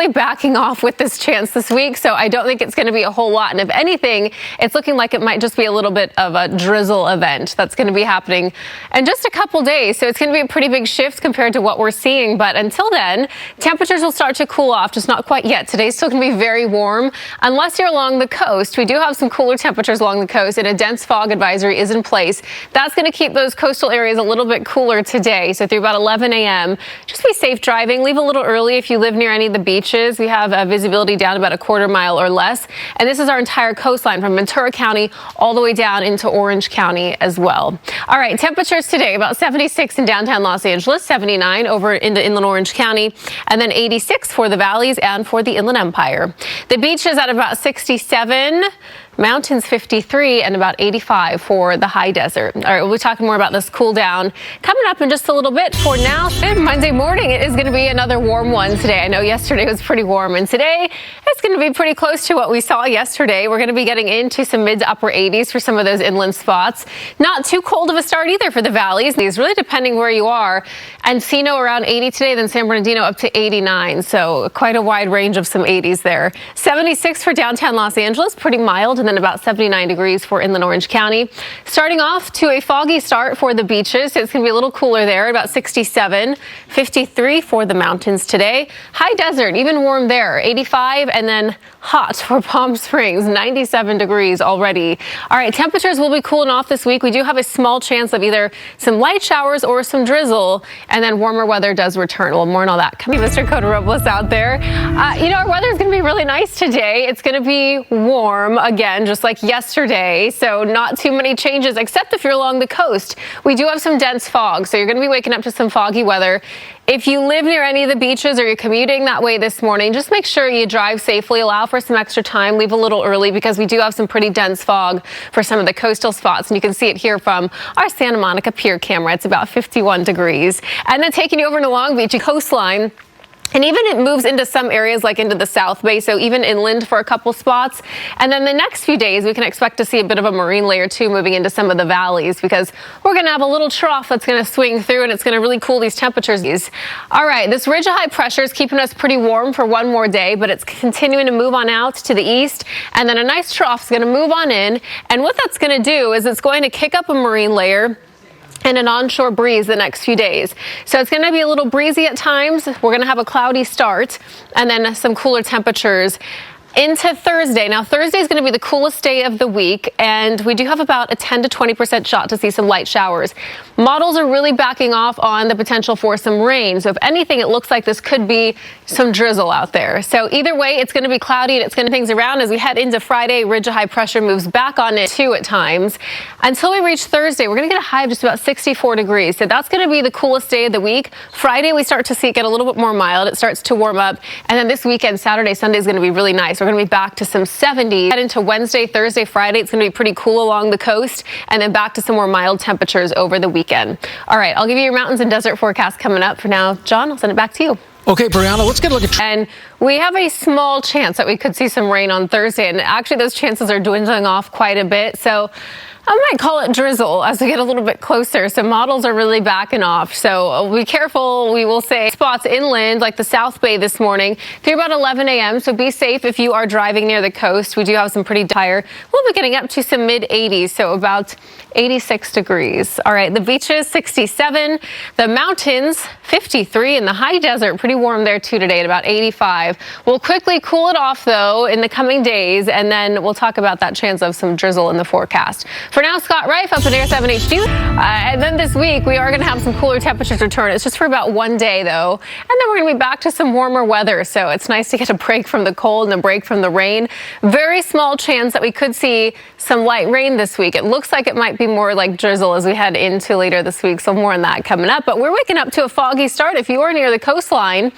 really backing off with this chance this week, so I don't think it's going to be a whole lot. And if anything, it's looking like it might just be a little bit of a drizzle event that's going to be happening in just a couple days. So it's going to be a pretty big shift compared to what we're seeing. But until then, temperatures will start to cool off, just not quite yet. Today's still going to be very warm unless you're along the coast. We do have some cooler temperatures along the coast, and a dense fog advisory is in place. That's going to keep those coastal areas a little bit cooler today. So through about 11 a.m., just be safe driving. Leave a little early if you live near any of the beaches. We have visibility down about a quarter mile or less. And this is our entire coastline from Ventura County all the way down into Orange County as well. All right, temperatures today about 76 in downtown Los Angeles, 79 over into inland Orange County, and then 86 for the valleys and for the Inland Empire. The beaches at about 67. Mountains 53 and about 85 for the high desert. All right, we'll be talking more about this cool down coming up in just a little bit. For now, Monday morning, it is going to be another warm one today. I know yesterday was pretty warm, and today it's going to be pretty close to what we saw yesterday. We're going to be getting into some mid to upper 80s for some of those inland spots. Not too cold of a start either for the valleys. These really depending where you are. Encino around 80 today, then San Bernardino up to 89. So quite a wide range of some 80s there. 76 for downtown Los Angeles, pretty mild. And then about 79 degrees for inland Orange County. Starting off to a foggy start for the beaches. It's going to be a little cooler there, about 67, 53 for the mountains today. High desert, even warm there, 85, and then hot for Palm Springs, 97 degrees already. All right, temperatures will be cooling off this week. We do have a small chance of either some light showers or some drizzle, and then warmer weather does return. Well, more on all that. Coming, Mr. Cota Robles out there. Our weather is going to be really nice today. It's going to be warm again, just like yesterday. So not too many changes, except if you're along the coast. We do have some dense fog, so you're going to be waking up to some foggy weather. If you live near any of the beaches or you're commuting that way this morning, just make sure you drive safely, allow for some extra time, leave a little early because we do have some pretty dense fog for some of the coastal spots. And you can see it here from our Santa Monica Pier camera. It's about 51 degrees. And then taking you over to Long Beach coastline. And even it moves into some areas like into the South Bay, so even inland for a couple spots. And then the next few days, we can expect to see a bit of a marine layer too moving into some of the valleys because we're going to have a little trough that's going to swing through and it's going to really cool these temperatures. All right, this ridge of high pressure is keeping us pretty warm for one more day, but it's continuing to move on out to the east. And then a nice trough is going to move on in. And what that's going to do is it's going to kick up a marine layer and an onshore breeze the next few days. So it's going to be a little breezy at times. We're going to have a cloudy start and then some cooler temperatures into Thursday. Now, Thursday is going to be the coolest day of the week, and we do have about a 10 to 20% shot to see some light showers. Models are really backing off on the potential for some rain. So if anything, it looks like this could be some drizzle out there. So either way, it's going to be cloudy and it's going to things around as we head into Friday. Ridge of high pressure moves back on it too at times. Until we reach Thursday, we're going to get a high of just about 64 degrees. So that's going to be the coolest day of the week. Friday, we start to see it get a little bit more mild. It starts to warm up. And then this weekend, Saturday, Sunday is going to be really nice. We're going to be back to some 70s. Head into Wednesday, Thursday, Friday. It's going to be pretty cool along the coast and then back to some more mild temperatures over the weekend. All right, I'll give you your mountains and desert forecast coming up. For now, John, I'll send it back to you. Okay, Brianna, let's get a look at... And we have a small chance that we could see some rain on Thursday. And actually, those chances are dwindling off quite a bit. So I might call it drizzle as we get a little bit closer. So models are really backing off. So be careful. We will say spots inland like the South Bay this morning through about 11 a.m. So be safe if you are driving near the coast. We do have some pretty higher. We'll be getting up to some mid 80s. So about 86 degrees. All right, the beaches 67, the mountains 53, and the high desert pretty warm there too today at about 85. We'll quickly cool it off though in the coming days, and then we'll talk about that chance of some drizzle in the forecast. For now, Scott Reif up in Air 7 HQ. And then this week we are going to have some cooler temperatures return. It's just for about one day though, and then we're going to be back to some warmer weather. So it's nice to get a break from the cold and a break from the rain. Very small chance that we could see some light rain this week. It looks like it might be more like drizzle as we head into later this week. So more on that coming up. But we're waking up to a foggy start. If you are near the coastline,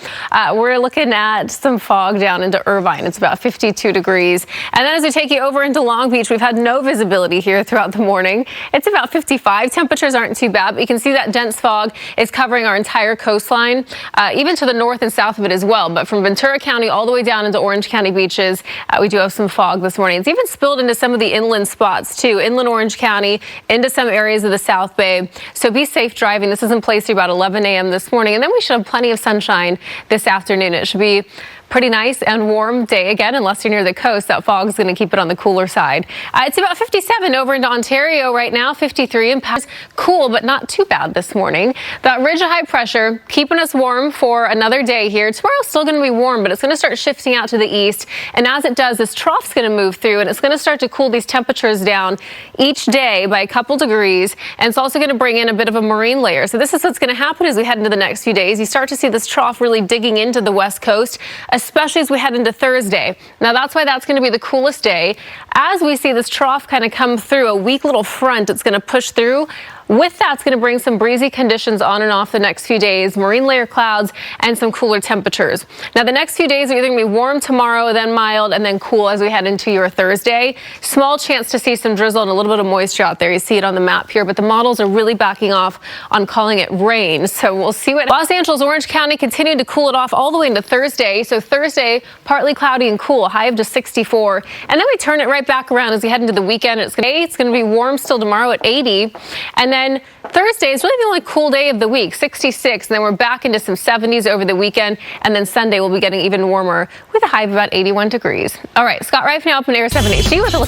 we're looking at some fog down into Irvine. It's about 52 degrees. And then as we take you over into Long Beach, we've had no visibility here throughout the morning. It's about 55. Temperatures aren't too bad, but you can see that dense fog is covering our entire coastline, even to the north and south of it as well. But from Ventura County all the way down into Orange County beaches, we do have some fog this morning. It's even spilled into some of the inland spots too, inland Orange County, into some areas of the South Bay. So be safe driving. This is in place through about 11 a.m. this morning, and then we should have plenty of sunshine this afternoon. It should be pretty nice and warm day again, unless you're near the coast. That fog is going to keep it on the cooler side. It's about 57 over into Ontario right now, 53 in Paris. Cool, but not too bad this morning. That ridge of high pressure keeping us warm for another day here. Tomorrow's still going to be warm, but it's going to start shifting out to the east. And as it does, this trough's going to move through, and it's going to start to cool these temperatures down each day by a couple degrees. And it's also going to bring in a bit of a marine layer. So this is what's going to happen as we head into the next few days. You start to see this trough really digging into the west coast, especially as we head into Thursday. Now that's why that's going to be the coolest day. As we see this trough kind of come through, a weak little front it's going to push through. With that, it's going to bring some breezy conditions on and off the next few days, marine layer clouds, and some cooler temperatures. Now, the next few days are either going to be warm tomorrow, then mild, and then cool as we head into your Thursday. Small chance to see some drizzle and a little bit of moisture out there. You see it on the map here, but the models are really backing off on calling it rain. So we'll see what Los Angeles, Orange County continue to cool it off all the way into Thursday. So Thursday, partly cloudy and cool, high of just 64. And then we turn it right back around as we head into the weekend. It's going to be warm still tomorrow at 80. And then Thursday is really the only cool day of the week, 66. And then we're back into some 70s over the weekend. And then Sunday we'll be getting even warmer with a high of about 81 degrees. All right, Scott Reif now up in Air 7HD with a